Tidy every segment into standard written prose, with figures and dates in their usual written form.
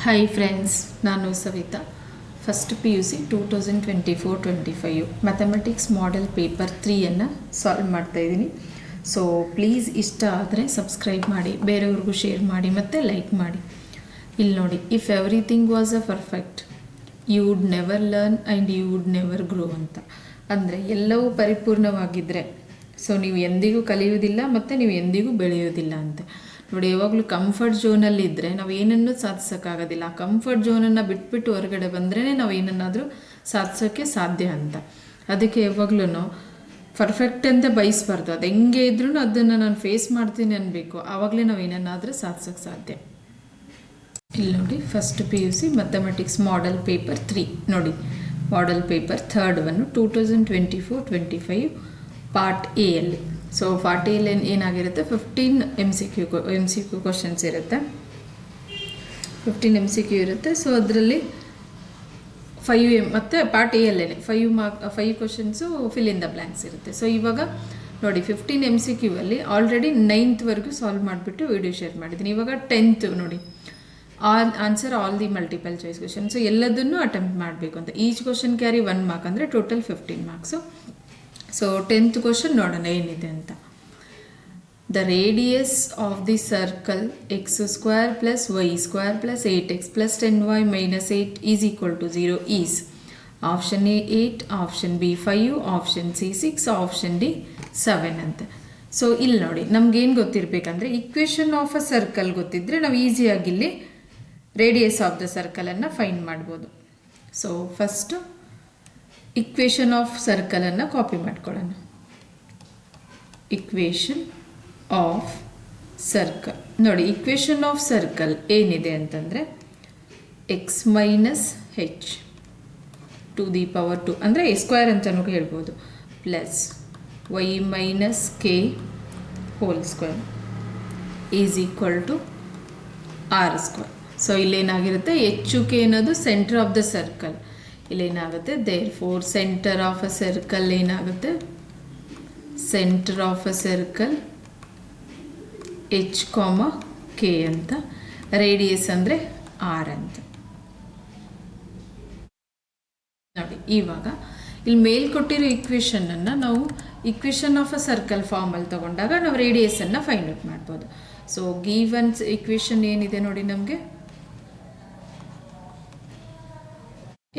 Hi friends, ನಾನು Savitha. First PUC 2024-25 mathematics model paper 3ಯನ್ನು solve ಮಾಡ್ತಾಯಿದ್ದೀನಿ. ಸೊ ಪ್ಲೀಸ್ ಇಷ್ಟ ಆದರೆ ಸಬ್ಸ್ಕ್ರೈಬ್ ಮಾಡಿ, ಬೇರೆಯವ್ರಿಗೂ ಶೇರ್ ಮಾಡಿ ಮತ್ತು ಲೈಕ್ ಮಾಡಿ. ಇಲ್ಲಿ ನೋಡಿ, if everything was a perfect you would never learn and you would never grow ಅಂತ. ಅಂದರೆ ಎಲ್ಲವೂ ಪರಿಪೂರ್ಣವಾಗಿದ್ದರೆ ಸೊ ನೀವು ಎಂದಿಗೂ ಕಲಿಯೋದಿಲ್ಲ ಮತ್ತು ನೀವು ಎಂದಿಗೂ ಬೆಳೆಯೋದಿಲ್ಲ ಅಂತ. ನೋಡಿ, ಯಾವಾಗಲೂ ಕಂಫರ್ಟ್ ಝೋನಲ್ಲಿದ್ದರೆ ನಾವು ಏನನ್ನೂ ಸಾಧಿಸೋಕ್ಕಾಗೋದಿಲ್ಲ. ಆ ಕಂಫರ್ಟ್ ಝೋನನ್ನು ಬಿಟ್ಬಿಟ್ಟು ಹೊರಗಡೆ ಬಂದ್ರೇ ನಾವು ಏನನ್ನಾದರೂ ಸಾಧಿಸೋಕ್ಕೆ ಸಾಧ್ಯ ಅಂತ. ಅದಕ್ಕೆ ಯಾವಾಗಲೂ ಪರ್ಫೆಕ್ಟ್ ಅಂತ ಬಯಸಬಾರ್ದು. ಅದು ಹೆಂಗೆ ಇದ್ರೂ ಅದನ್ನು ನಾನು ಫೇಸ್ ಮಾಡ್ತೀನಿ ಅನ್ನಬೇಕು. ಆವಾಗಲೇ ನಾವು ಏನನ್ನಾದರೂ ಸಾಧಿಸೋಕ್ಕೆ ಸಾಧ್ಯ. ಇಲ್ಲಿ ನೋಡಿ, first PUC mathematics model paper 3 ನೋಡಿ, model paper third one 2024-25 part A ಅಲ್ಲಿ. ಸೊ ಪಾರ್ಟ್ ಎಲ್ಲಿ ಏನಾಗಿರುತ್ತೆ, 15 MCQ ಕ್ವಶನ್ಸ್ ಇರುತ್ತೆ. 15 MCQ ಇರುತ್ತೆ. ಸೊ ಅದರಲ್ಲಿ 5 ಮತ್ತು ಪಾರ್ಟ್ ಎ ಅಲ್ಲೇ 5 questions fill in the blanks ಇರುತ್ತೆ. ಸೊ ಇವಾಗ ನೋಡಿ, 15 MCQ ಅಲ್ಲಿ ಆಲ್ರೆಡಿ 9th ಸಾಲ್ವ್ ಮಾಡಿಬಿಟ್ಟು ವಿಡಿಯೋ ಶೇರ್ ಮಾಡಿದ್ದೀನಿ. ಇವಾಗ 10th ನೋಡಿ, answer all the multiple choice question. So ಎಲ್ಲದನ್ನೂ ಅಟೆಂಪ್ಟ್ ಮಾಡಬೇಕು ಅಂತ. ಈಚ್ ಕ್ವಶನ್ ಕ್ಯಾರಿ 1 ಮಾರ್ಕ್, ಅಂದರೆ total 15 marks. So 10th question ನೋಡೋಣ ಏನಿದೆ ಅಂತ. The radius of the circle x² + y² + 8x + 10y - 8 is equal to 0 is option A 8, option B 5, option C 6, option D 7 ಅಂತ. So ಇಲ್ಲಿ ನೋಡಿ, ನಮ್ಗೇನು ಗೊತ್ತಿರಬೇಕಂದ್ರೆ equation of a circle ಗೊತ್ತಿದ್ದರೆ ನಾವು ಈಸಿಯಾಗಿ ಇಲ್ಲಿ ರೇಡಿಯಸ್ ಆಫ್ ದ ಸರ್ಕಲನ್ನು ಫೈಂಡ್ ಮಾಡ್ಬೋದು. ಸೊ ಫಸ್ಟು ಇಕ್ವೇಷನ್ ಆಫ್ ಸರ್ಕಲನ್ನು ಕಾಪಿ ಮಾಡ್ಕೊಳ್ಳೋಣ. ಇಕ್ವೇಷನ್ ಆಫ್ ಸರ್ಕಲ್ ನೋಡಿ, ಇಕ್ವೇಷನ್ ಆಫ್ ಸರ್ಕಲ್ ಏನಿದೆ ಅಂತಂದರೆ x - h to the power 2 ಅಂದರೆ a² ಅಂತಲೂ ಹೇಳ್ಬೋದು, plus y - k whole square is equal to r². So ಇಲ್ಲೇನಾಗಿರುತ್ತೆ, ಹೆಚ್ಚು ಕೆ ಅನ್ನೋದು ಸೆಂಟರ್ ಆಫ್ ದ ಸರ್ಕಲ್. ಇಲ್ಲೇನಾಗುತ್ತೆ, therefore centre of a circle ಏನಾಗುತ್ತೆ, centre of a circle h, k ಅಂತ, radius ಅಂದರೆ r ಅಂತ. ನೋಡಿ, ಇವಾಗ ಇಲ್ಲಿ ಮೇಲ್ಕೊಟ್ಟಿರೋ ಇಕ್ವೇಷನನ್ನು ನಾವು ಇಕ್ವೇಷನ್ ಆಫ್ ಅ ಸರ್ಕಲ್ ಫಾರ್ಮಲ್ಲಿ ತಗೊಂಡಾಗ ನಾವು ರೇಡಿಯಸನ್ನು ಫೈಂಡ್ ಔಟ್ ಮಾಡ್ಬೋದು. ಸೊ ಗಿವನ್ ಇಕ್ವೇಷನ್ ಏನಿದೆ ನೋಡಿ, ನಮಗೆ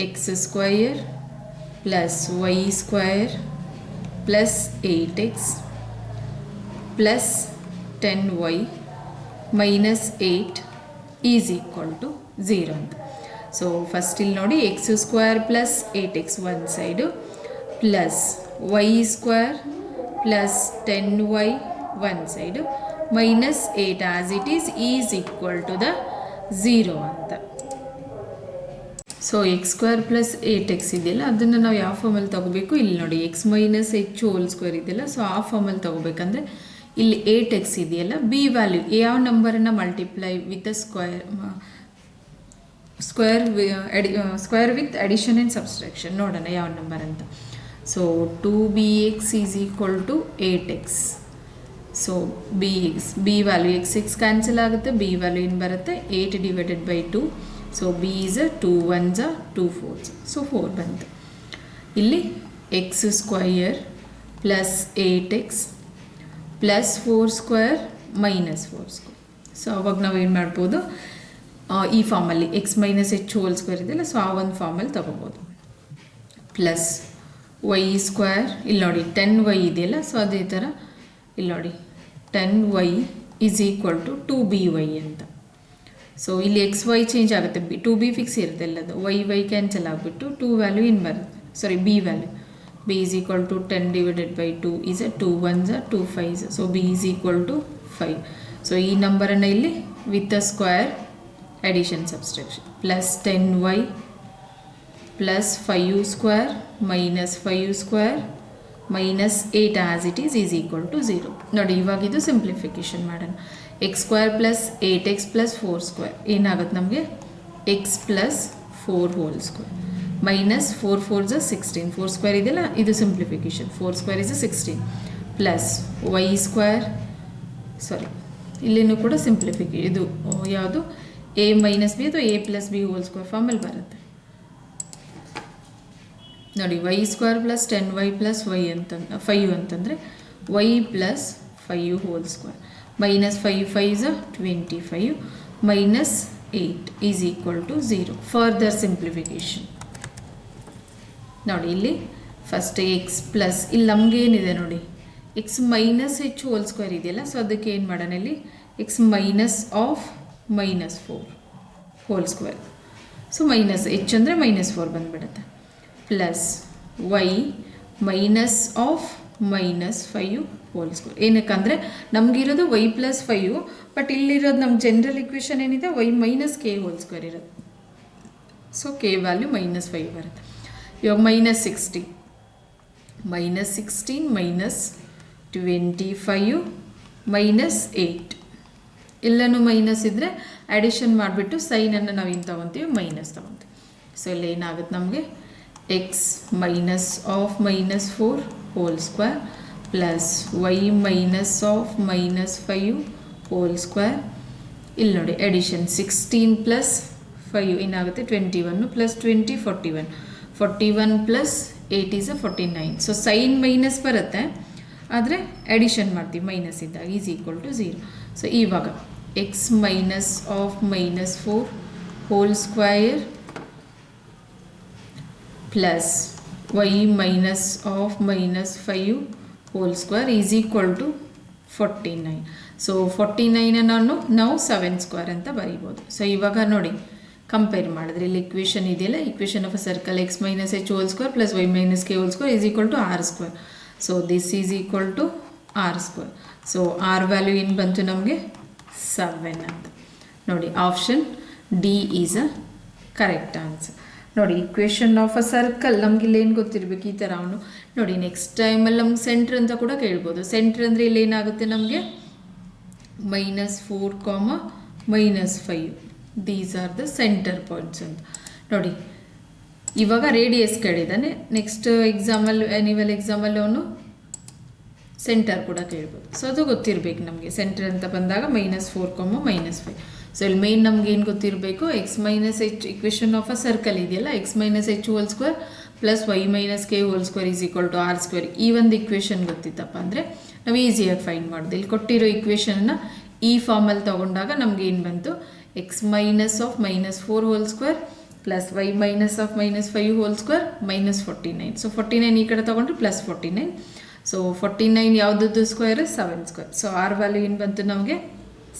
x² + y² + 8x + 10y - 8 is equal to 0 ಅಂತ. ಸೊ ಫಸ್ಟ್ ಇಲ್ಲಿ ನೋಡಿ, x² + 8x one side, plus y² + 10y one side, -8 as it is equal to the 0 ಅಂತ. ಸೊ x² + 8x ಇದೆಯಲ್ಲ, ಅದನ್ನು ನಾವು ಯಾವ ಫಾರ್ಮಲ್ಲಿ ತೊಗೋಬೇಕು, ಇಲ್ಲಿ ನೋಡಿ x - h ಹೋಲ್ ಸ್ಕ್ವೇರ್ ಇದೆಯಲ್ಲ, ಸೊ ಆ ಫಾರ್ಮಲ್ಲಿ ತೊಗೋಬೇಕಂದ್ರೆ ಇಲ್ಲಿ 8x ಇದೆಯಲ್ಲ, ಬಿ ವ್ಯಾಲ್ಯೂ ಯಾವ ನಂಬರನ್ನು multiply with square with addition and subtraction ನೋಡೋಣ ಯಾವ ನಂಬರ್ ಅಂತ. So 2bx is equal to 8x. So B value x cancel ಆಗುತ್ತೆ, ಬಿ ವ್ಯಾಲ್ಯೂ ಏನು ಬರುತ್ತೆ, 8 / 2. So b is 2 1s 2 4s, so 4 ಬಂತು. ಇಲ್ಲಿ x² + 8x + 4² - 4². ಸೊ ಅವಾಗ ನಾವು ಏನು ಮಾಡ್ಬೋದು, ಈ ಫಾರ್ಮಲ್ಲಿ x - h ಹೋಲ್ ಸ್ಕ್ವೇರ್ ಇದೆಯಲ್ಲ, ಸೊ ಆ ಒಂದು ಫಾರ್ಮಲ್ಲಿ ತೊಗೋಬೋದು. ಪ್ಲಸ್ y², ಇಲ್ಲಿ ನೋಡಿ 10y ಇದೆಯಲ್ಲ, ಸೊ ಅದೇ ಥರ ಇಲ್ಲಿ ನೋಡಿ 10y is equal to 2by ಅಂತ. ಸೊ ಇಲ್ಲಿ xy ಚೇಂಜ್ ಆಗುತ್ತೆ, 2b ಫಿಕ್ಸ್ ಇರುತ್ತೆ ಎಲ್ಲದು, y ಕ್ಯಾನ್ಸಲ್ ಆಗಿಬಿಟ್ಟು 2 ವ್ಯಾಲ್ಯೂ ಇನ್ನು ಬರುತ್ತೆ, sorry b value, b is equal to 10 / 2 is 2 1s 2 5s. So b is equal to 5. So ಈ ನಂಬರನ್ನು ಇಲ್ಲಿ with a square addition subtraction, plus 10y + 5² - 5² - 8 as it is equal to 0. ನೋಡಿ, ಇವಾಗ ಇದು simplification ಮಾಡೋಣ. x² + 8x + 4² ಏನಾಗುತ್ತೆ ನಮಗೆ, x + 4 whole square -4 4s 16, 4² ಇದೆಯಲ್ಲ, ಇದು ಸಿಂಪ್ಲಿಫಿಕೇಶನ್, 4² is 16 ಪ್ಲಸ್ y² ಸಾರಿ ಇಲ್ಲಿನೂ ಕೂಡ ಸಿಂಪ್ಲಿಫಿಕೇಶನ್, ಇದು ಯಾವುದು ಎ ಮೈನಸ್ ಬಿ ಅಥವಾ A plus B whole square ಫಾರ್ಮಲ್ಲಿ ಬರುತ್ತೆ ನೋಡಿ. Y square plus 10y plus Y ಅಂತಂದ್ರೆ 5 ಅಂತಂದರೆ Y plus 5 whole square minus 5 5 25 minus 8 is equal to 0. Further simplification ನೋಡಿ, ಇಲ್ಲಿ ಫಸ್ಟ್ ಎಕ್ಸ್ ಪ್ಲಸ್ ಇಲ್ಲಿ ನಮಗೇನಿದೆ ನೋಡಿ, X minus H whole square ಇದೆಯಲ್ಲ, ಸೊ ಅದಕ್ಕೆ ಏನು ಮಾಡೋಣ, ಇಲ್ಲಿ X minus of minus 4 whole square, so minus h ಅಂದರೆ ಮೈನಸ್ 4 ಬಂದುಬಿಡುತ್ತೆ, plus Y minus of minus 5 whole square. ಏನಕ್ಕಂದರೆ ನಮಗಿರೋದು ವೈ ಪ್ಲಸ್ 5, ಬಟ್ ಇಲ್ಲಿರೋದು ನಮ್ಮ ಜನರಲ್ ಇಕ್ವೇಷನ್ ಏನಿದೆ y minus K whole square ಇರೋದು, ಸೊ ಕೆ ವ್ಯಾಲ್ಯೂ ಮೈನಸ್ 5 ಬರುತ್ತೆ. ಇವಾಗ ಮೈನಸ್ 16 ಮೈನಸ್ 25 ಮೈನಸ್ 8 ಎಲ್ಲನೂ ಮೈನಸ್ ಇದ್ದರೆ ಅಡಿಷನ್ ಮಾಡಿಬಿಟ್ಟು ಸೈನನ್ನು ನಾವೇನು ತೊಗೊತೀವಿ, ಮೈನಸ್ ತೊಗೊತೀವಿ. ಸೊ ಇಲ್ಲಿ ಏನಾಗುತ್ತೆ ನಮಗೆ X minus of minus 4 whole square plus Y minus of minus 5 whole square. ಇಲ್ಲಿ ನೋಡಿ ಅಡಿಷನ್ 16 ಪ್ಲಸ್ 5 ಏನಾಗುತ್ತೆ 21 plus 20 41 plus 8 is 49. So sign minus ಬರುತ್ತೆ, ಆದರೆ ಅಡಿಷನ್ ಮಾಡ್ತೀವಿ ಮೈನಸ್ ಇದ್ದಾಗ, ಈಸ್ ಈಕ್ವಲ್ ಟು 0. ಸೊ ಇವಾಗ X minus of minus 4 whole square plus Y minus of minus 5 whole square is equal to 49. So 49 ನಾವು 7 square ಅಂತ ಬರೀಬೋದು. So ಇವಾಗ ನೋಡಿ compare ಮಾಡಿದ್ರೆ ಇಲ್ಲಿ ಇಕ್ವೇಷನ್ ಇದೆಯಲ್ಲ, equation of a circle X minus H whole square plus Y minus K whole square is equal to R square. So this is equal to R square. So R value ಏನು ಬಂತು ನಮಗೆ 7 ಅಂತ ನೋಡಿ. Option D is a correct answer. ನೋಡಿ equation of a circle ನಮ್ಗೆ ಇಲ್ಲಿ ಏನು ಗೊತ್ತಿರಬೇಕು, ಈ ಥರ ಅವನು ನೋಡಿ. ನೆಕ್ಸ್ಟ್ ಟೈಮಲ್ಲಿ ನಮ್ಗೆ ಸೆಂಟ್ರ್ ಅಂತ ಕೂಡ ಕೇಳ್ಬೋದು. ಸೆಂಟ್ರ್ ಅಂದರೆ ಇಲ್ಲಿ ಏನಾಗುತ್ತೆ ನಮಗೆ -4, -5 these are the centre points ಅಂತ ನೋಡಿ. ಇವಾಗ ರೇಡಿಯಸ್ ಕೇಳಿದ್ದಾನೆ, ನೆಕ್ಸ್ಟ್ ಎಕ್ಸಾಮಲ್ಲಿ ಆ್ಯನ್ಯುವಲ್ ಎಕ್ಸಾಮಲ್ಲಿ ಅವನು ಸೆಂಟರ್ ಕೂಡ ಕೇಳ್ಬೋದು. ಸೊ ಅದು ಗೊತ್ತಿರಬೇಕು ನಮಗೆ. ಸೆಂಟರ್ ಅಂತ ಬಂದಾಗ -4, -5. ಸೊ ಇಲ್ಲಿ ಮೇನ್ ನಮ್ಗೆ ಏನು ಗೊತ್ತಿರಬೇಕು, x minus h equation of a circle ಇದೆಯಲ್ಲ, x minus H whole square plus Y minus K whole square is equal to R square. ಈ ಒಂದು ಇಕ್ವೇಷನ್ ಗೊತ್ತಿತ್ತಪ್ಪ ಅಂದರೆ ನಾವು ಈಸಿಯಾಗಿ ಫೈಂಡ್ ಮಾಡೋದು. ಇಲ್ಲಿ ಕೊಟ್ಟಿರೋ ಇಕ್ವೇಷನ್ನ ಈ ಫಾರ್ಮಲ್ಲಿ ತೊಗೊಂಡಾಗ ನಮ್ಗೆ ಏನು ಬಂತು, x minus of -4 whole square plus Y minus of -5 whole square -49. So 49 ಈ ಕಡೆ ತೊಗೊಂಡ್ರೆ +49. ಸೊ 49 ಯಾವುದದ್ದು square 7 square. So R value ಏನು ಬಂತು ನಮಗೆ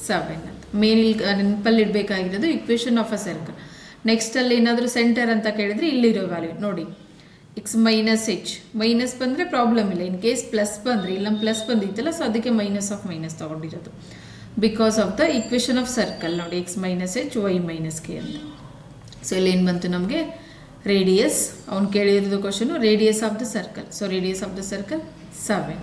7 ಅಂತ. ಮೇನ್ ಇಲ್ಲಿ ನೆನಪಲ್ಲಿ ಇಡಬೇಕಾಗಿರೋದು ಇಕ್ವೇಷನ್ ಆಫ್ ಅ ಸರ್ಕಲ್. ನೆಕ್ಸ್ಟಲ್ಲಿ ಏನಾದರೂ ಸೆಂಟರ್ ಅಂತ ಕೇಳಿದರೆ ಇಲ್ಲಿರೋ ವ್ಯಾಲ್ಯೂ ನೋಡಿ, ಎಕ್ಸ್ ಮೈನಸ್ ಎಚ್ ಮೈನಸ್ ಬಂದರೆ ಪ್ರಾಬ್ಲಮ್ ಇಲ್ಲ, ಇನ್ ಕೇಸ್ ಪ್ಲಸ್ ಬಂದರೆ ಇಲ್ಲ ಪ್ಲಸ್ ಬಂದಿತ್ತಲ್ಲ, ಸೊ ಅದಕ್ಕೆ ಮೈನಸ್ ಆಫ್ ಮೈನಸ್ ತೊಗೊಂಡಿರೋದು because of the equation of circle ನೋಡಿ, X minus h y minus k ಅಂತ. ಸೊ ಇಲ್ಲಿ ಏನು ಬಂತು ನಮಗೆ ರೇಡಿಯಸ್, ಅವ್ನು ಕೇಳಿರೋದು question radius of the circle. So radius of the circle 7.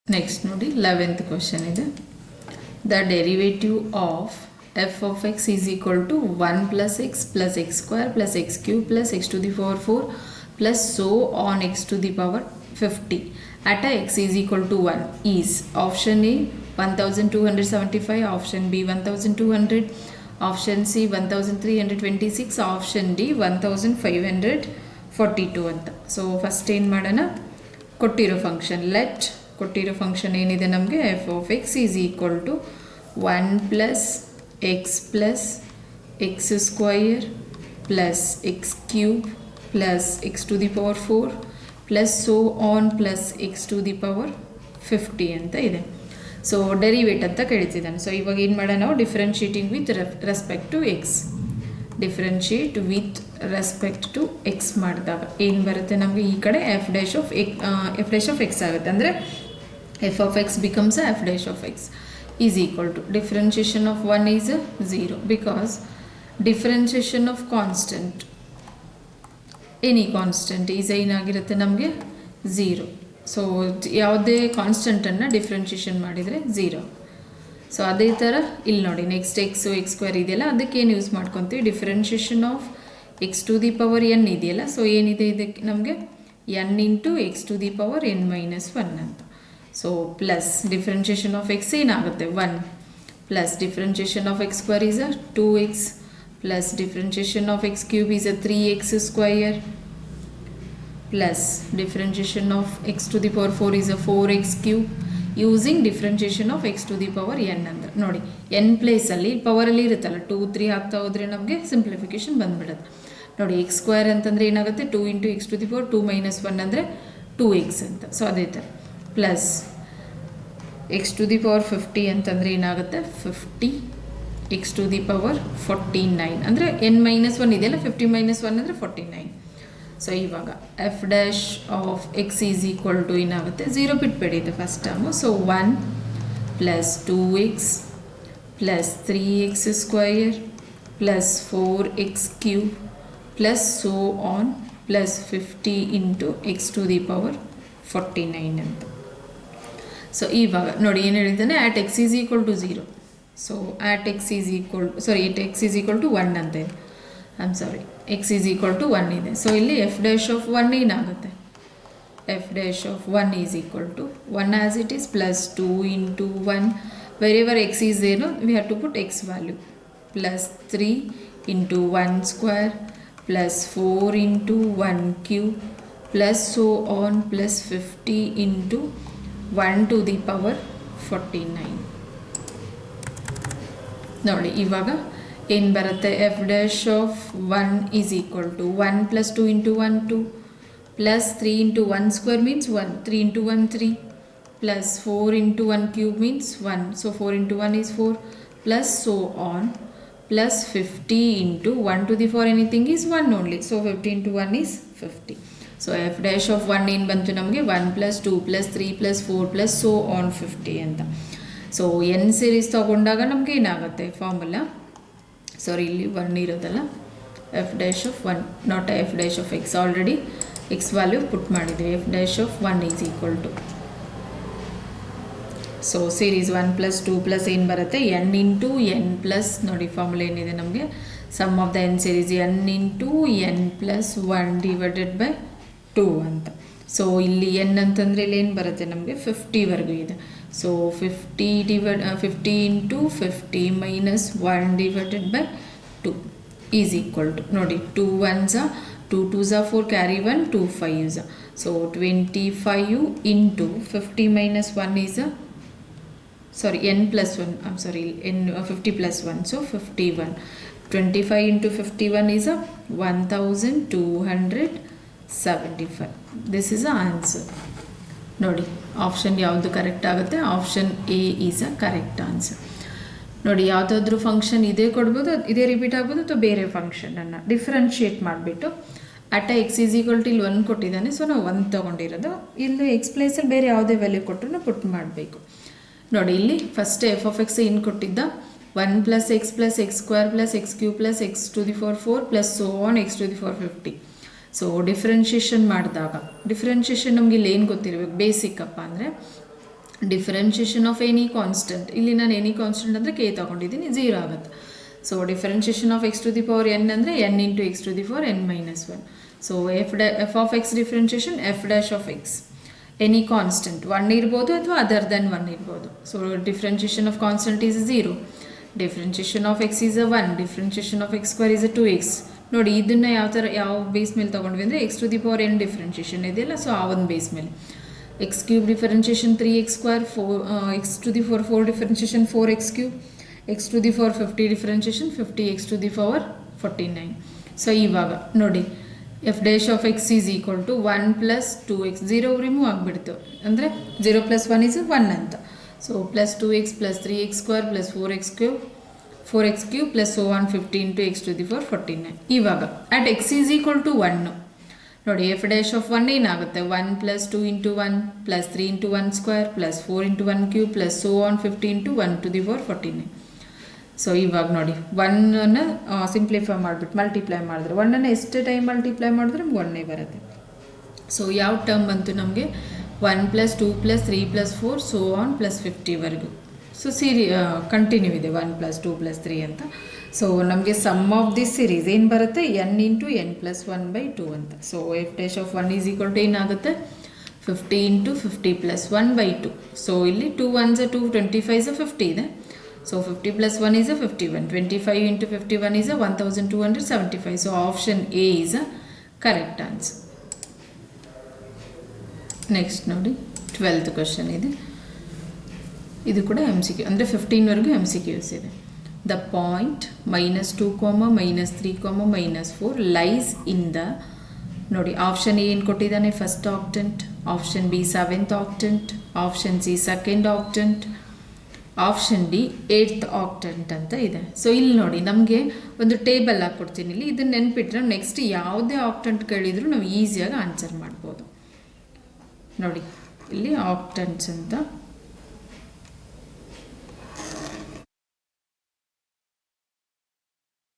Next ನೋಡಿ 11th ಕ್ವಶನ್ ಇದೆ. The derivative of f of X is equal to 1 plus x plus X square plus X cube plus X to the power 4 plus so on X to the power 50 at x is equal to 1 is option A 1275, option B 1200, option C 1326, option D 1542 ಅಂತ. So first ಏನು ಮಾಡೋಣ, ಕೊಟ್ಟಿರೋ function let ಕೊಟ್ಟಿರೋ function ಏನಿದೆ ನಮಗೆ F of X is equal to 1 plus X square plus X cube plus X to the power 4 plus so on plus X to the power 50 ಅಂತ ಇದೆ. So ಡೆರಿವೇಟ್ ಅಂತ ಕೇಳ್ತಿದ್ದಾನೆ. So ಇವಾಗ ಏನು ಮಾಡೋಣ ನಾವು, differentiating with respect to X. Differentiate with respect to X ಮಾಡಿದಾಗ ಏನು ಬರುತ್ತೆ ನಮಗೆ, ಈ ಕಡೆ ಎಫ್ ಡ್ಯಾಶ್ ಆಫ್ ಎಕ್ಸ್ ಆಗುತ್ತೆ. ಅಂದರೆ F of X becomes F dash of X is equal to differentiation of 1 is 0 because differentiation of constant any constant is ಏನಾಗಿರುತ್ತೆ ನಮಗೆ 0. ಸೊ ಯಾವುದೇ ಕಾನ್ಸ್ಟೆಂಟನ್ನು ಡಿಫ್ರೆನ್ಷಿಯೇಷನ್ ಮಾಡಿದರೆ 0. ಸೊ ಅದೇ ಥರ ಇಲ್ಲಿ ನೋಡಿ, ನೆಕ್ಸ್ಟ್ ಎಕ್ಸ್ ಸ್ಕ್ವೇರ್ ಇದೆಯಲ್ಲ, ಅದಕ್ಕೇನು ಯೂಸ್ ಮಾಡ್ಕೊತೀವಿ, differentiation of X to the power n ಇದೆಯಲ್ಲ, ಸೊ ಏನಿದೆ ಇದಕ್ಕೆ ನಮಗೆ n into X to the power n-1 ಅಂತ. So plus differentiation of X ಏನಾಗುತ್ತೆ 1 plus differentiation of x square is a 2x plus differentiation of x cube is a 3x square plus differentiation of x to the power 4 is a 4x cube using differentiation of x to the power n ಅಂದ್ರೆ ನೋಡಿ n place ಅಲ್ಲಿ power ಅಲ್ಲಿ ಇರುತ್ತಲ್ಲ 2 3 ಆಗ್ತಾ ಹೋದ್ರೆ ನಮಗೆ simplification ಬಂದ್ಬಿಡುತ್ತೆ ನೋಡಿ x ಸ್ಕ್ವೇರ್ ಅಂತಂದ್ರೆ ಏನಾಗುತ್ತೆ 2 into x to the power 2 minus 1 ಅಂದರೆ 2x ಅಂತ ಸೊ ಅದೇ ಥರ plus x to the power 50 ಅಂತಂದರೆ ಏನಾಗುತ್ತೆ 50 x ಟು ದಿ ಪವರ್ 49 ಅಂದರೆ n ಮೈನಸ್ 1 ಇದೆಯಲ್ಲ 50 ಮೈನಸ್ 1 ಅಂದರೆ 49 ಸೊ ಇವಾಗ f dash of X is equal to ಏನಾಗುತ್ತೆ 0 ಬಿಟ್ಬೇಡಿ ಇದು first term so 1 plus 2x plus 3x square plus 4x cube plus so on plus 50 into X to the power 49 ಅಂತ so ಇವಾಗ ನೋಡಿ ಏನು ಹೇಳಿದ್ದಾನೆ at x is equal to 0 so at x is equal at x is equal to 1 ಅಂತ ಇದೆ I'm sorry, x is equal to 1 ಇದೆ so ಇಲ್ಲಿ f dash of 1 ಏನಾಗುತ್ತೆ f dash of 1 is equal to 1 as it is plus 2 into 1 wherever x is there no, we have to put x value plus 3 into 1 square plus 4 into 1 cube plus so on plus 50 into 1 to the power 49 ನೋಡಿ ಇವಾಗ ಏನು ಬರುತ್ತೆ F dash of 1 is equal to 1 plus 2 into 1 2 plus 3 into 1 square means 1 3 into 1 3 plus 4 into 1 cube means 1 so 4 into 1 is 4 plus so on plus 50 into 1 to the 4 anything is 1 only so 50 into 1 is 50 so F dash of 1 ಏನು ಬಂತು ನಮಗೆ 1 plus 2 plus 3 plus 4 plus so on 50 ಅಂತ so N series ತೊಗೊಂಡಾಗ ನಮಗೆ ಏನಾಗುತ್ತೆ formula ಸಾರಿ ಇಲ್ಲಿ 1 ಇರೋದಲ್ಲ f dash of 1 not f dash of x already x value put ಮಾಡಿದ್ವಿ f dash of 1 is equal to so series 1 plus 2 plus ಏನು ಬರುತ್ತೆ n into n plus ನೋಡಿ ಫಾರ್ಮುಲಾ ಏನಿದೆ ನಮಗೆ sum of the n series n into n plus 1 divided by 2 ಅಂತ so ಇಲ್ಲಿ N ಅಂತಂದರೆ ಇಲ್ಲಿ ಏನು ಬರುತ್ತೆ ನಮಗೆ 50ವರೆಗೂ ಇದೆ so 50 into 50 minus 1 divided by 2 is equal to ನೋಡಿ 2 1s 2 2s 4 carry 1 2 5s so 25 into 50 minus 1 is sorry N plus 1 I'm sorry N 50 plus 1 so 51 25 into 51 is 1275 this is a answer ನೋಡಿ option ಯಾವುದು correct ಆಗುತ್ತೆ option A is a correct answer ನೋಡಿ ಯಾವುದಾದ್ರೂ function ಇದೇ ಕೊಡ್ಬೋದು ಇದೇ repeat ಆಗ್ಬೋದು ಅಥವಾ ಬೇರೆ ಫಂಕ್ಷನನ್ನು ಡಿಫ್ರೆನ್ಷಿಯೇಟ್ ಮಾಡಿಬಿಟ್ಟು at X is equal to ಇಲ್ಲಿ 1 ಕೊಟ್ಟಿದ್ದಾನೆ ಸೊ ನಾವು 1 ತೊಗೊಂಡಿರೋದು ಇಲ್ಲಿ ಎಕ್ಸ್ ಪ್ಲೇಸಲ್ಲಿ ಬೇರೆ ಯಾವುದೇ ವ್ಯಾಲ್ಯೂ ಕೊಟ್ಟರು ಪುಟ್ ಮಾಡಬೇಕು ನೋಡಿ ಇಲ್ಲಿ ಫಸ್ಟ್ ಎಫ್ ಆಫ್ ಎಕ್ಸ್ ಏನು ಕೊಟ್ಟಿದ್ದ 1 plus X square plus X cube plus X to the 4 plus so on X to the 50 so differentiation ಮಾಡಿದಾಗ ಡಿಫ್ರೆನ್ಷಿಯೇಷನ್ ನಮಗೆ ಇಲ್ಲಿ ಏನು ಗೊತ್ತಿರಬೇಕು ಬೇಸಿಕ್ ಅಪ್ಪ ಅಂದರೆ ಡಿಫ್ರೆನ್ಷಿಯೇಷನ್ ಆಫ್ ಎನಿ ಕಾನ್ಸ್ಟೆಂಟ್ ಇಲ್ಲಿ ನಾನು ಎನಿ ಕಾನ್ಸ್ಟೆಂಟ್ ಅಂದರೆ ಕೆ ತೊಗೊಂಡಿದ್ದೀನಿ 0 ಆಗುತ್ತೆ so differentiation of X to the power n ಅಂದರೆ n into X to the power n minus 1 so f of x differentiation f dash of x any constant 1 ಇರ್ಬೋದು ಅಥವಾ other than 1 ಇರ್ಬೋದು so differentiation of constant is 0 differentiation of X is 1 differentiation of x square is 2x ನೋಡಿ ಇದನ್ನು ಯಾವ base ಮೇಲೆ ತೊಗೊಂಡ್ವಿ ಅಂದರೆ x to the power n differentiation ಇದೆಯಲ್ಲ ಸೊ ಆ ಒಂದು ಬೇಸ್ ಮೇಲೆ x cube differentiation 3x square 4 x to the power 4 differentiation 4x cube x to the power 50 differentiation 50 x to the power 49 so ಇವಾಗ ನೋಡಿ f dash of X is equal to 1 plus 2x 0 remove ಆಗಿಬಿಡ್ತು ಅಂದರೆ 0 plus 1 is 1 ಅಂತ so plus 2x plus 3x square plus 4x cube plus so on 50 into X to the power 49 ಇವಾಗ at X is equal to 1 ನೋಡಿ f dash of 1 ಏನಾಗುತ್ತೆ 1 plus 2 into 1 plus 3 into 1 square plus 4 into 1 cube plus so on 50 into 1 to the power 49 so ಇವಾಗ ನೋಡಿ 1ಅನ್ನು simplify ಮಾಡಿಬಿಟ್ಟು multiply ಮಾಡಿದ್ರೆ 1ಅನ್ನು ಎಷ್ಟು time multiply ಮಾಡಿದ್ರೆ ನಮ್ಗೆ 1 ಬರುತ್ತೆ ಸೊ ಯಾವ ಟರ್ಮ್ ಬಂತು ನಮಗೆ 1 plus 2 plus 3 plus 4 so on plus 50ವರೆಗೂ ಸೊ ಕಂಟಿನ್ಯೂ ಇದೆ 1 ಪ್ಲಸ್ 2 ಪ್ಲಸ್ 3 ಅಂತ ಸೊ ನಮಗೆ ಸಮ್ ಆಫ್ ದಿಸ್ ಸೀರೀಸ್ ಏನು ಬರುತ್ತೆ ಎನ್ ಇಂಟು ಎನ್ ಪ್ಲಸ್ 1/2 ಅಂತ so F dash of 1 is equal to ಏನಾಗುತ್ತೆ 50 ಇಂಟು 50 ಪ್ಲಸ್ 1/2 ಸೊ ಇಲ್ಲಿ 2 1s 2 25 50 ಇದೆ So 50 plus 1 is a 51. 25 into 51 is a 1275. So option A is a correct answer. Next ನೋಡಿ 12th question ಇದೆ. ಇದು ಕೂಡ MCQ ಅಂದರೆ 15 ವರೆಗೂ MCQs ಇದೆ. The point -2, -3, -4 lies in the ನೋಡಿ ಆಪ್ಷನ್ ಎ ಏನು ಕೊಟ್ಟಿದ್ದಾನೆ first octant, option B seventh octant, option C second octant, option D eighth octant ಅಂತ ಇದೆ. ಸೊ ಇಲ್ಲಿ ನೋಡಿ ನಮಗೆ ಒಂದು ಟೇಬಲ್ ಹಾಕ್ಕೊಡ್ತೀನಿ ಇಲ್ಲಿ, ಇದನ್ನು ನೆನ್ಪಿಟ್ರೆ ನೆಕ್ಸ್ಟ್ ಯಾವುದೇ ಆಕ್ಟೆಂಟ್ ಕೇಳಿದ್ರು ನಾವು ಈಸಿಯಾಗಿ ಆನ್ಸರ್ ಮಾಡ್ಬೋದು. ನೋಡಿ ಇಲ್ಲಿ ಆಕ್ಟೆಂಟ್ಸ್ ಅಂತ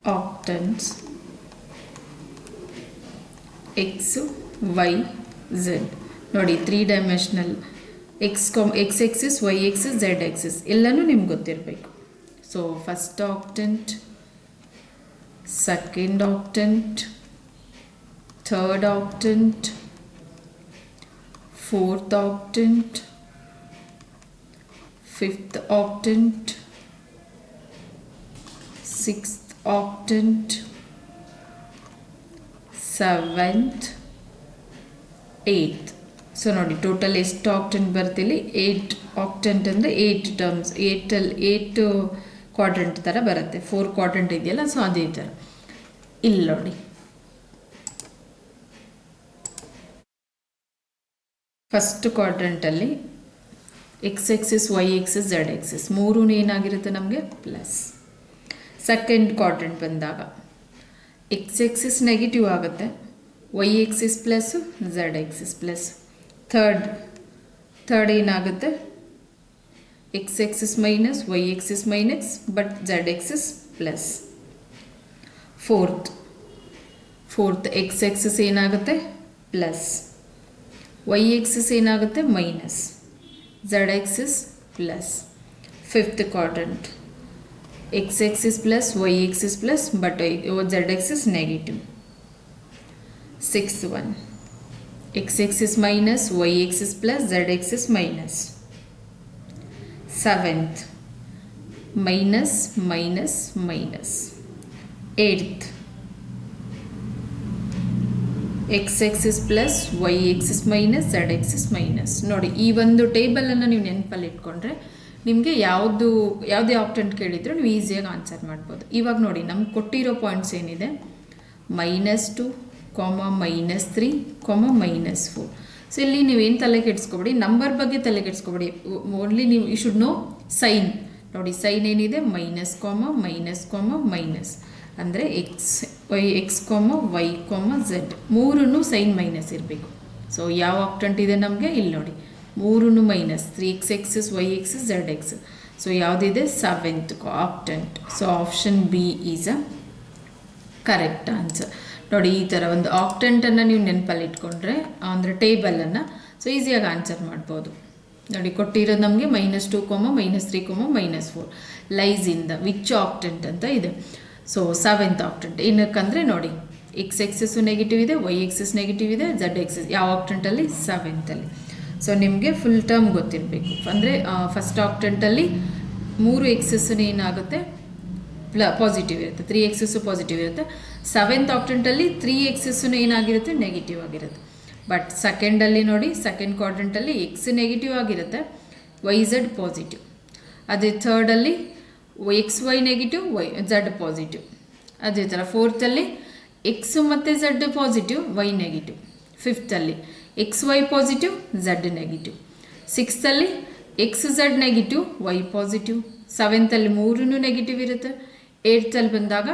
ಆಕ್ಟೆಂಟ್ಸ್ ಎಕ್ಸ್ ವೈ ಝೆಡ್ ನೋಡಿ 3 dimensional x axis y axis z axis ಎಲ್ಲನೂ ನಿಮ್ಗೆ ಗೊತ್ತಿರಬೇಕು. So first octant, second octant, third octant, fourth octant, fifth octant, sixth octant, seventh, eighth. So ನೋಡಿ ಟೋಟಲ್ ಎಷ್ಟು ಆಕ್ಟೆಂಟ್ ಬರ್ತಿಲ್ಲಿ 8 ಆಕ್ಟೆಂಟ್ ಅಂದರೆ 8 ಟರ್ಮ್ಸ್, 8 ಕ್ವಾಡ್ರೆಂಟ್ ಥರ ಬರುತ್ತೆ. 4 ಕ್ವಾಡ್ರೆಂಟ್ ಇದೆಯಲ್ಲ, ಸೊ ಅದೇ ಥರ ಇಲ್ಲಿ ನೋಡಿ ಫಸ್ಟ್ ಕ್ವಾಡ್ರೆಂಟಲ್ಲಿ x axis y axis z axis ಮೂರೂ ಏನಾಗಿರುತ್ತೆ ನಮಗೆ ಪ್ಲಸ್. ಸೆಕೆಂಡ್ ಕ್ವಾಡ್ರೆಂಟ್ ಬಂದಾಗ ಎಕ್ಸ್ ಎಕ್ಸಿಸ್ ನೆಗೆಟಿವ್ ಆಗುತ್ತೆ, y axis plus z axis plus. Third ಏನಾಗುತ್ತೆ x axis minus y axis minus but z axis plus. Fourth x axis ಏನಾಗುತ್ತೆ plus, y axis ಏನಾಗುತ್ತೆ minus, z axis plus. Fifth quadrant x axis plus y axis plus but z axis negative. Sixth one x axis minus y axis plus z axis minus. Seventh minus minus minus. Eighth x axis plus y axis minus z axis minus. ನೋಡಿ ಈ ಒಂದು ಟೇಬಲನ್ನು ನೀವು ನೆನಪಲ್ಲಿ ಇಟ್ಕೊಂಡ್ರೆ ನಿಮಗೆ ಯಾವುದೇ ಆಕ್ಟೆಂಟ್ ಕೇಳಿದ್ರು ನೀವು ಈಸಿಯಾಗಿ ಆನ್ಸರ್ ಮಾಡ್ಬೋದು. ಇವಾಗ ನೋಡಿ ನಮ್ಗೆ ಕೊಟ್ಟಿರೋ ಪಾಯಿಂಟ್ಸ್ ಏನಿದೆ -2, -3, -4. ಸೊ ಇಲ್ಲಿ ನೀವೇನು ತಲೆ ಕೆಡಿಸ್ಕೊಬೇಡಿ, ನಂಬರ್ ಬಗ್ಗೆ ತಲೆ ಕೆಡಿಸ್ಕೊಬೇಡಿ. ಓನ್ಲಿ ನೀವು ಯು ಶುಡ್ ನೋ ಸೈನ್. ನೋಡಿ ಸೈನ್ ಏನಿದೆ ಮೈನಸ್, ಮೈನಸ್ ಅಂದರೆ ಎಕ್ಸ್ ವೈ ಝೆಡ್ ಮೂರೂ ಸೈನ್ ಮೈನಸ್ ಇರಬೇಕು. ಸೊ ಯಾವ ಆಕ್ಟೆಂಟ್ ಇದೆ ನಮಗೆ ಇಲ್ಲಿ ನೋಡಿ ಮೂರೂ minus, 3x axis y axis z x. So ಯಾವುದಿದೆ seventh octant. So option B is a correct answer. ನೋಡಿ ಈ ಥರ ಒಂದು ಆಕ್ಟೆಂಟನ್ನು ನೀವು ನೆನಪಲ್ಲಿ ಇಟ್ಕೊಂಡ್ರೆ ಅಂದರೆ ಟೇಬಲನ್ನು ಸೊ ಈಸಿಯಾಗಿ ಆನ್ಸರ್ ಮಾಡ್ಬೋದು. ನೋಡಿ ಕೊಟ್ಟಿರೋದು ನಮಗೆ -2, -3, -4 ಲೈಸ್ ಇನ್ ದ ವಿಚ್ ಆಕ್ಟೆಂಟ್ ಅಂತ ಇದೆ. ಸೊ ಸೆವೆಂತ್ ಆಕ್ಟೆಂಟ್ ಏನಕ್ಕಂದರೆ ನೋಡಿ ಎಕ್ಸ್ ಎಕ್ಸಿಸ್ಸು ನೆಗೆಟಿವ್ ಇದೆ, ವೈ ಎಕ್ಸಿಸ್ ನೆಗೆಟಿವ್ ಇದೆ, ಝೆಡ್ ಎಕ್ಸಿಸ್ ಯಾವ ಆಕ್ಟೆಂಟಲ್ಲಿ ಸೆವೆಂತಲ್ಲಿ. ಸೊ ನಿಮಗೆ ಫುಲ್ ಟರ್ಮ್ ಗೊತ್ತಿರಬೇಕು. ಅಂದರೆ ಫಸ್ಟ್ ಆಕ್ಟೆಂಟಲ್ಲಿ 3 ಎಕ್ಸಸ್ಸು ಏನಾಗುತ್ತೆ ಪಾಸಿಟಿವ್ ಇರುತ್ತೆ, 3 ಎಕ್ಸಸ್ಸು ಪಾಸಿಟಿವ್ ಇರುತ್ತೆ. ಸೆವೆಂತ್ ಆಕ್ಟೆಂಟಲ್ಲಿ 3 ಎಕ್ಸಸ್ಸು ಏನಾಗಿರುತ್ತೆ ನೆಗೆಟಿವ್ ಆಗಿರುತ್ತೆ. ಬಟ್ ಸೆಕೆಂಡಲ್ಲಿ ನೋಡಿ ಸೆಕೆಂಡ್ ಕ್ವಾಡ್ರೆಂಟಲ್ಲಿ ಎಕ್ಸ್ ನೆಗೆಟಿವ್ ಆಗಿರುತ್ತೆ, ವೈ ಝೆಡ್ ಪಾಸಿಟಿವ್. ಅದೇ ಥರ್ಡಲ್ಲಿ X Y negative, Z positive. ಅದೇ ಥರ ಫೋರ್ತಲ್ಲಿ ಎಕ್ಸ್ ಮತ್ತು ಝೆಡ್ ಪಾಸಿಟಿವ್, ವೈ ನೆಗೆಟಿವ್. ಫಿಫ್ತಲ್ಲಿ x y positive, z negative. ಸಿಕ್ಸ್ತಲ್ಲಿ x z negative, y positive. ಸೆವೆಂತಲ್ಲಿ ಮೂರೂ ನೆಗೆಟಿವ್ ಇರುತ್ತೆ. ಏಯ್ತಲ್ಲಿ ಬಂದಾಗ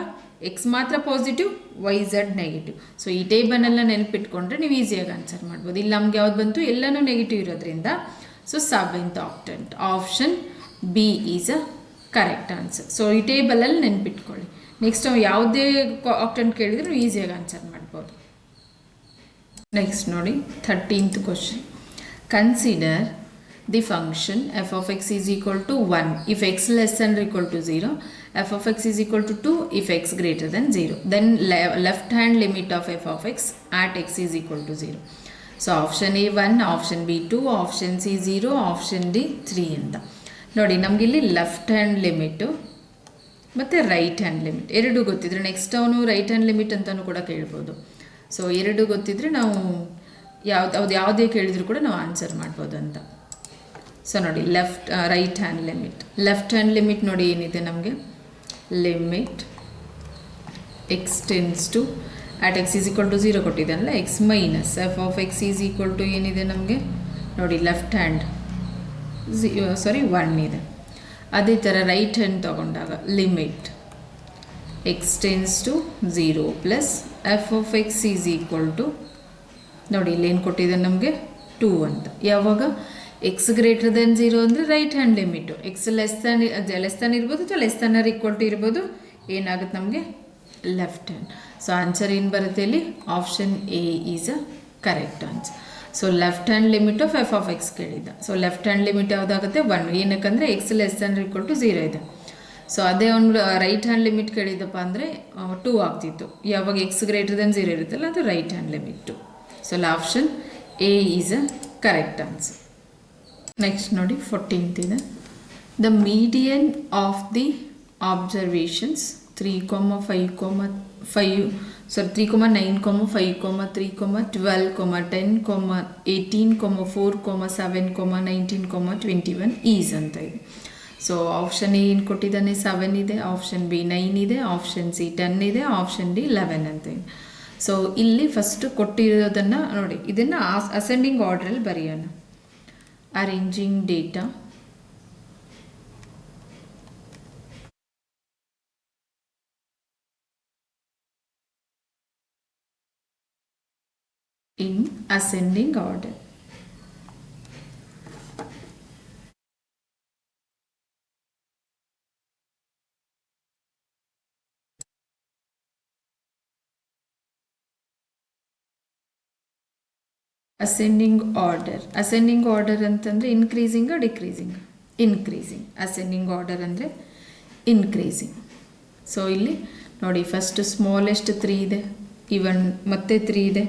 ಎಕ್ಸ್ ಮಾತ್ರ positive, y z negative. So ಈ ಟೇಬಲ್ನೆಲ್ಲ ನೆನಪಿಟ್ಕೊಂಡ್ರೆ ನೀವು ಈಸಿಯಾಗಿ ಆನ್ಸರ್ ಮಾಡ್ಬೋದು. ಇಲ್ಲಿ ನಮ್ಗೆ ಯಾವ್ದು ಬಂತು ಎಲ್ಲನೂ ನೆಗೆಟಿವ್ ಇರೋದ್ರಿಂದ so seventh octant option B is a correct answer. So ಈ ಟೇಬಲಲ್ಲಿ ನೆನಪಿಟ್ಕೊಳ್ಳಿ. ನೆಕ್ಸ್ಟ್ ನಾವು ಯಾವುದೇ ಆಕ್ಟೆಂಟ್ ಕೇಳಿದ್ರೆ ನೀವು ಈಸಿಯಾಗಿ ಆನ್ಸರ್ ಮಾಡ್ಬೋದು. ನೆಕ್ಸ್ಟ್ ನೋಡಿ 13th question. Consider the function f of x is equal to 1 if x less than or equal to 0, f of x is equal to 2 if x greater than 0. Then left hand limit of f of x at x is equal to 0. So option A 1, option B 2, option C 0, option D 3 ಅಂತ. ನೋಡಿ ನಮಗಿಲ್ಲಿ left hand limit ಮತ್ತು right hand limit ಎರಡೂ ಗೊತ್ತಿದ್ರೆ next ಅವನು right hand limit ಅಂತಲೂ ಕೂಡ ಕೇಳ್ಬೋದು. ಸೊ ಎರಡೂ ಗೊತ್ತಿದ್ರೆ ನಾವು ಯಾವುದೇ ಕೇಳಿದರೂ ಕೂಡ ನಾವು ಆನ್ಸರ್ ಮಾಡ್ಬೋದು ಅಂತ. ಸೊ ನೋಡಿ ರೈಟ್ ಹ್ಯಾಂಡ್ ಲಿಮಿಟ್ ನೋಡಿ ಏನಿದೆ ನಮಗೆ, limit x tends to at X is equal to 0 ಕೊಟ್ಟಿದ್ದಾನಲ್ಲ, x minus f of X is equal to ಏನಿದೆ ನಮಗೆ ನೋಡಿ ಲೆಫ್ಟ್ ಹ್ಯಾಂಡ್ 1 ಇದೆ. ಅದೇ ಥರ ರೈಟ್ ಹ್ಯಾಂಡ್ ತೊಗೊಂಡಾಗ limit x tends to 0 plus f of X is equal to ನೋಡಿ ಇಲ್ಲೇನು ಕೊಟ್ಟಿದೆ ನಮಗೆ 2 ಅಂತ. ಯಾವಾಗ ಎಕ್ಸ್ ಗ್ರೇಟರ್ ದೆನ್ 0 ಅಂದರೆ right hand limit, x less than ಇರ್ಬೋದು ಅಥವಾ less than or equal to ಇರ್ಬೋದು, ಏನಾಗುತ್ತೆ ನಮಗೆ ಲೆಫ್ಟ್ ಹ್ಯಾಂಡ್. ಸೊ ಆನ್ಸರ್ ಏನು ಬರುತ್ತೆ ಇಲ್ಲಿ, option A is a correct answer. So left hand limit of f of x ಕೇಳಿದ್ದ. ಸೊ ಲೆಫ್ಟ್ ಹ್ಯಾಂಡ್ ಲಿಮಿಟ್ ಯಾವುದಾಗುತ್ತೆ 1, ಏನಕ್ಕಂದರೆ x less than equal to 0 ಇದೆ. ಸೊ ಅದೇ ಒಂದು ರೈಟ್ ಹ್ಯಾಂಡ್ ಲಿಮಿಟ್ ಕೇಳಿದಪ್ಪ ಅಂದರೆ 2 ಆಗ್ತಿತ್ತು. ಯಾವಾಗ ಎಕ್ಸ್ ಗ್ರೇಟರ್ ದೆನ್ 0 ಇರುತ್ತಲ್ಲ ಅದು right hand limit. So option A is a correct answer. Next ನೋಡಿ 14th ಇದೆ, the median of the observations 3, 5, 9, 5, 3, 12, 10, 18, 4, 7, 19, 21 is ಅಂತ ಇದೆ. ಸೊ ಆಪ್ಷನ್ ಎ ಏನು ಕೊಟ್ಟಿದ್ದಾನೆ 7 ಇದೆ, ಆಪ್ಷನ್ ಬಿ 9 ಇದೆ, ಆಪ್ಷನ್ ಸಿ 10 ಇದೆ, ಆಪ್ಷನ್ ಡಿ 11 ಅಂತ ಇದೆ. ಸೊ ಇಲ್ಲಿ ಫಸ್ಟ್ ಕೊಟ್ಟಿರೋದನ್ನು ನೋಡಿ, ಇದನ್ನು ಅಸೆಂಡಿಂಗ್ ಆರ್ಡ್ರಲ್ಲಿ ಬರೆಯೋಣ. Arranging data in ascending order. Ascending order ಅಂತಂದರೆ increasing decreasing, increasing. Ascending order ಅಂದರೆ ಇನ್ಕ್ರೀಸಿಂಗ್. ಸೊ ಇಲ್ಲಿ ನೋಡಿ ಫಸ್ಟ್ ಸ್ಮಾಲೆಸ್ಟ್ 3 ಇದೆ, ಇವನ್ ಮತ್ತೆ 3 ಇದೆ,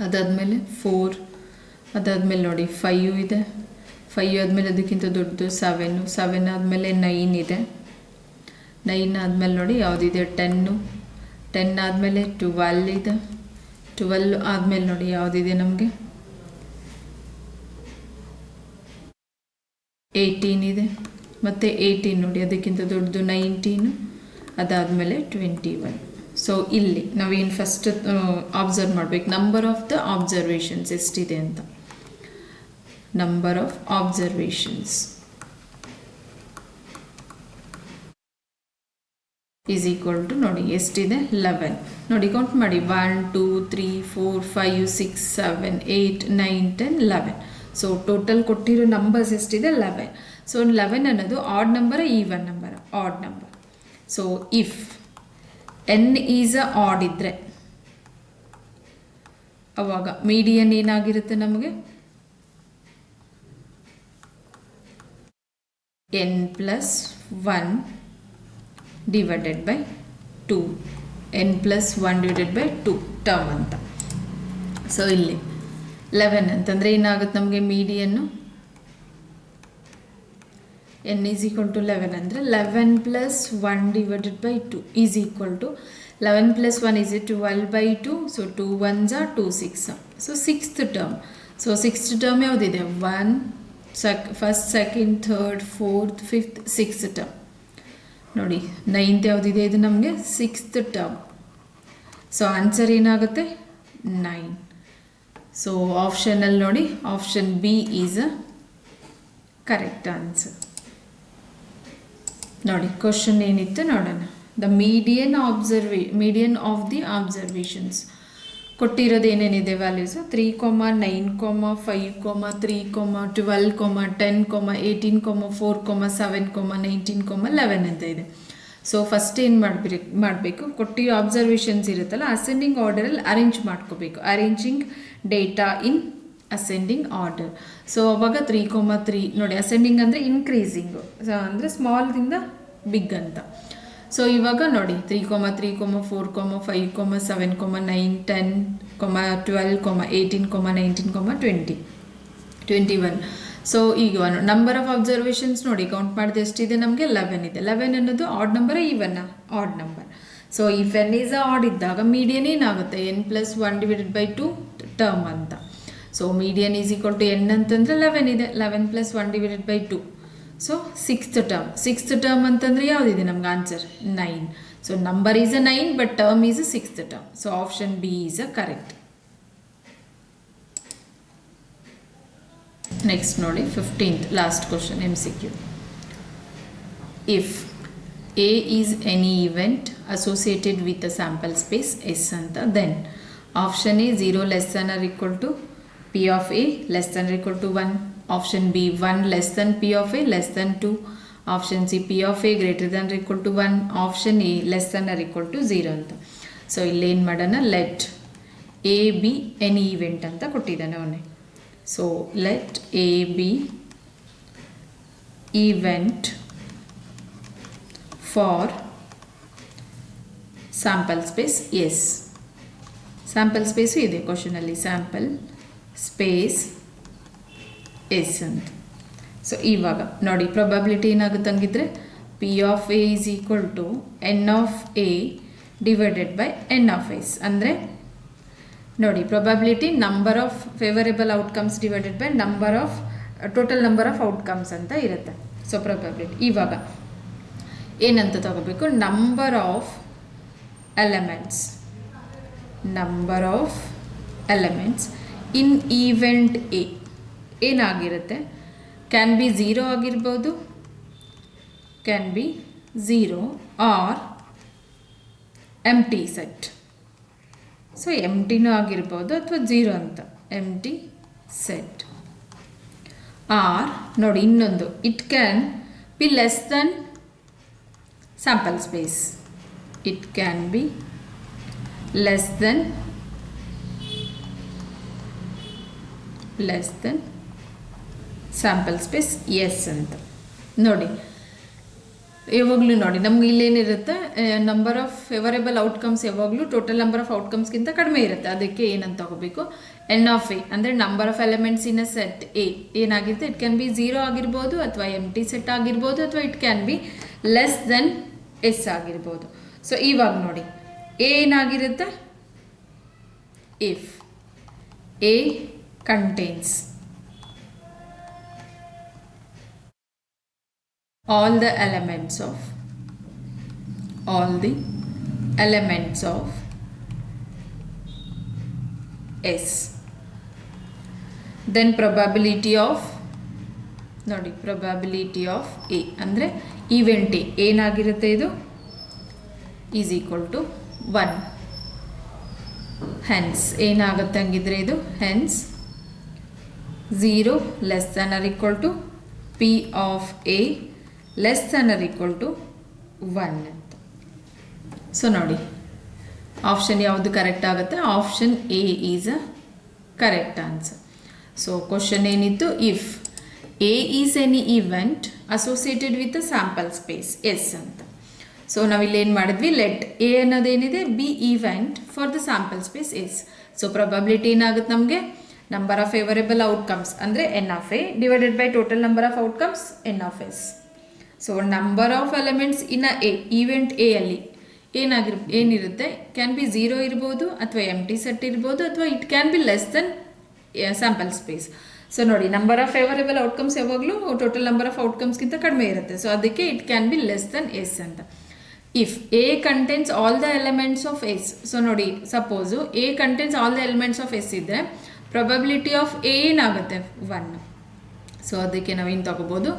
ಅದಾದಮೇಲೆ 4, ಅದಾದಮೇಲೆ ನೋಡಿ 5 ಇದೆ, 5 ಆದಮೇಲೆ ಅದಕ್ಕಿಂತ ದೊಡ್ಡದು 7 ಆದಮೇಲೆ 9 ಇದೆ, 9 ಆದಮೇಲೆ ನೋಡಿ ಯಾವುದಿದೆ 10 ಆದಮೇಲೆ 12 ಇದೆ, 12 ಆದಮೇಲೆ ನೋಡಿ ಯಾವುದಿದೆ ನಮಗೆ 18 ಇದೆ, ಮತ್ತು 18 ನೋಡಿ ಅದಕ್ಕಿಂತ ದೊಡ್ಡದು 19, ಅದಾದಮೇಲೆ 21. ಸೊ ಇಲ್ಲಿ ನಾವೇನು ಫಸ್ಟ್ ಅಬ್ಸರ್ವ್ ಮಾಡಬೇಕು, ನಂಬರ್ ಆಫ್ ದ ಆಬ್ಸರ್ವೇಷನ್ಸ್ ಎಷ್ಟಿದೆ ಅಂತ. Number of observations is equal to ನೋಡಿ ಎಷ್ಟಿದೆ 11. ನೋಡಿ ಕೌಂಟ್ ಮಾಡಿ 1, 2, 3, 4, 5, 6, 7, 8, 9, 10, 11. ಸೊ ಟೋಟಲ್ ಕೊಟ್ಟಿರೋ ನಂಬರ್ಸ್ ಎಷ್ಟಿದೆ 11. ಸೊ 11 ಅನ್ನೋದು odd number even number, odd number. So if n is a odd ಇದ್ದರೆ ಅವಾಗ ಮೀಡಿಯನ್ ಏನಾಗಿರುತ್ತೆ ನಮಗೆ n plus 1 divided by 2, n plus 1 divided by 2 term ಅಂತ. ಸೊ ಇಲ್ಲಿ 11 ಅಂತಂದರೆ ಏನಾಗುತ್ತೆ ನಮಗೆ ಮೀಡಿಯನ್ನು n is equal to 11 ಅಂದರೆ 11 plus 1 divided by 2 is equal to 11 plus 1 is 12 by 2. So 2 1s are 2 6. So 6th term. So 6th term ಯಾವುದಿದೆ 1, first, second, third, fourth, fifth, 6th term. ನೋಡಿ 9th ಯಾವುದಿದೆ ಇದು ನಮಗೆ 6th ಟರ್ಮ್. ಸೊ ಆನ್ಸರ್ ಏನಾಗುತ್ತೆ 9. So ಆಪ್ಷನಲ್ಲಿ ನೋಡಿ option B is a correct answer. ನೋಡಿ question ಏನಿತ್ತು ನೋಡೋಣ. The median of the observations ಕೊಟ್ಟಿರೋದು ಏನೇನಿದೆ ವ್ಯಾಲ್ಯೂಸು 3, 9, 5, 3, 12, 10, 18, 4, 7, 19, 11 ಅಂತ ಇದೆ. ಸೊ ಫಸ್ಟ್ ಏನು ಮಾಡಬೇಕು, ಕೊಟ್ಟಿರೋ ಆಬ್ಸರ್ವೇಷನ್ಸ್ ಇರುತ್ತಲ್ಲ ಅಸೆಂಡಿಂಗ್ ಆರ್ಡರಲ್ಲಿ ಅರೇಂಜ್ ಮಾಡ್ಕೋಬೇಕು. ಅರೇಂಜಿಂಗ್ ಡೇಟಾ ಇನ್ ಅಸೆಂಡಿಂಗ್ ಆರ್ಡರ್. ಸೊ ಅವಾಗ 3, 3 ನೋಡಿ ಅಸೆಂಡಿಂಗ್ ಅಂದರೆ ಇನ್ಕ್ರೀಸಿಂಗು, ಅಂದರೆ ಸ್ಮಾಲ್ದಿಂದ ಬಿಗ್ ಅಂತ. ಸೊ ಇವಾಗ ನೋಡಿ 3, 3, 4, 5, 7, 9, 10, 12, 18, 19, 20, 21. ಸೊ ಈಗ ನಂಬರ್ ಆಫ್ ಅಬ್ಸರ್ವೇಷನ್ಸ್ ನೋಡಿ ಕೌಂಟ್ ಮಾಡಿದ ಎಷ್ಟಿದೆ ನಮಗೆ 11 ಇದೆ. 11 ಅನ್ನೋದು odd number even odd number. So if n is odd ಇದ್ದಾಗ ಮೀಡಿಯನ್ ಏನಾಗುತ್ತೆ n+1/2 ಟರ್ಮ್ ಅಂತ. So median is equal to n ಅಂತಂದರೆ 11 ಇದೆ. 11+1/2 ಸೊ ಸಿಕ್ಸ್ತ್ ಟರ್ಮ್ ಅಂತಂದರೆ ಯಾವುದಿದೆ ನಮ್ಗೆ answer 9. So number is a 9 but term is a sixth term. So option B is a correct. Next ನೋಡಿ 15th last question MCQ. If A is any event associated with a sample space S ಅಂತ, then option A 0 less than or equal to P of A less than or equal to 1, option B 1 less than P of A less than 2, option C P of A greater than or equal to 1, option A less than or equal to 0 ಅಂತ. So ಇಲ್ಲಿ ಏನು ಮಾಡೋಣ, let A be any event ಅಂತ ಕೊಟ್ಟಿದ್ದಾನೆ ಅವನೇ. So let A be event for sample space yes. sample space ಇದೆ ಕ್ವಶನಲ್ಲಿ, sample space S ಅಂತ. So ಇವಾಗ ನೋಡಿ ಪ್ರೊಬಬಿಲಿಟಿ ಏನಾಗುತ್ತೆ ಹಂಗಿದ್ರೆ P of A is equal to N of A divided by N of S. ಅಂದರೆ ನೋಡಿ probability number of favourable outcomes divided by number of total number of outcomes ಅಂತ ಇರುತ್ತೆ. So probability ಇವಾಗ ಏನಂತ ತಗೋಬೇಕು, number of elements in event A ಏನಾಗಿರುತ್ತೆ, can be 0 ಆಗಿರ್ಬೋದು, can be 0 or empty set. So ಎಂಟಿನೂ ಆಗಿರ್ಬೋದು ಅಥವಾ 0 ಅಂತ ಎಂಟಿ ಸೆಟ್. ಆರ್ ನೋಡಿ ಇನ್ನೊಂದು, it can be less than sample space. It can be less than sample space yes ಅಂತ. ನೋಡಿ ಯಾವಾಗಲೂ ನೋಡಿ ನಮ್ಗೆ ಇಲ್ಲೇನಿರುತ್ತೆ, ನಂಬರ್ ಆಫ್ ಫೇವರೇಬಲ್ ಔಟ್ಕಮ್ಸ್ ಯಾವಾಗಲೂ ಟೋಟಲ್ ನಂಬರ್ ಆಫ್ ಔಟ್ಕಮ್ಸ್ಗಿಂತ ಕಡಿಮೆ ಇರುತ್ತೆ. ಅದಕ್ಕೆ ಏನಂತ ತಗೋಬೇಕು, ಎನ್ ಆಫ್ ಎ ಅಂದರೆ number of elements in a set A ಏನಾಗಿರುತ್ತೆ, ಇಟ್ ಕ್ಯಾನ್ ಬಿ 0 ಆಗಿರ್ಬೋದು ಅಥವಾ ಎಂಟಿ ಸೆಟ್ ಆಗಿರ್ಬೋದು ಅಥವಾ it can be less than S ಆಗಿರ್ಬೋದು. ಸೊ ಇವಾಗ ನೋಡಿ ಎ ಏನಾಗಿರುತ್ತೆ, if A contains all the elements of S, then probability of ನೋಡಿ probability of A ಅಂದರೆ ಈವೆಂಟ್ ಎ ಏನಾಗಿರುತ್ತೆ, ಇದು ಈಸ್ ಈಕ್ವಲ್ ಟು 1. ಹೆನ್ಸ್ ಏನಾಗುತ್ತೆ ಹಂಗಿದ್ರೆ ಇದು hence 0 less than or equal to P of A less than or equal to 1 ಅಂತ. So ನೋಡಿ option ಯಾವುದು ಕರೆಕ್ಟ್ ಆಗುತ್ತೆ, option A is a correct answer. So question ಏನಿತ್ತು, if A is any event associated with a sample space S ಅಂತ. So ನಾವಿಲ್ಲಿ ಏನು ಮಾಡಿದ್ವಿ, let A ಅನ್ನೋದೇನಿದೆ be event for the sample space S. So probability ಏನಾಗುತ್ತೆ ನಮಗೆ, number of favourable outcomes ಅಂದರೆ n of A divided by total number of outcomes n of S. So number of elements in a event A ಅಲ್ಲಿ ಏನಿರುತ್ತೆ, can be 0 ಇರ್ಬೋದು ಅಥವಾ empty set ಇರ್ಬೋದು ಅಥವಾ it can be less than sample space. So ನೋಡಿ number of favourable outcomes ಯಾವಾಗಲೂ total number of ಔಟ್ಕಮ್ಸ್ಗಿಂತ ಕಡಿಮೆ ಇರುತ್ತೆ. ಸೊ ಅದಕ್ಕೆ it can be less than S ಅಂತ. If A contains all the elements of S, so ನೋಡಿ suppose A contains all the elements of S ಇದ್ದರೆ probability of A ಏನಾಗುತ್ತೆ 1. So ಅದಕ್ಕೆ ನಾವೇನು ತಗೋಬೋದು,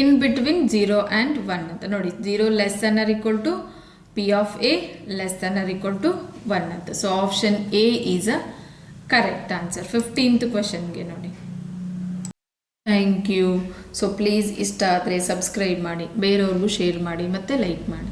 ಇನ್ ಬಿಟ್ವೀನ್ 0 ಆ್ಯಂಡ್ 1 ಅಂತ. ನೋಡಿ 0 less than or equal to P of A less than or equal to 1 ಅಂತ. So option A is a correct answer 15th ಕ್ವೆಶನ್ಗೆ ನೋಡಿ. Thank you. ಸೊ ಪ್ಲೀಸ್ ಇಷ್ಟ ಆದರೆ ಸಬ್ಸ್ಕ್ರೈಬ್ ಮಾಡಿ, ಬೇರೆಯವ್ರಿಗೂ ಶೇರ್ ಮಾಡಿ ಮತ್ತು ಲೈಕ್ ಮಾಡಿ.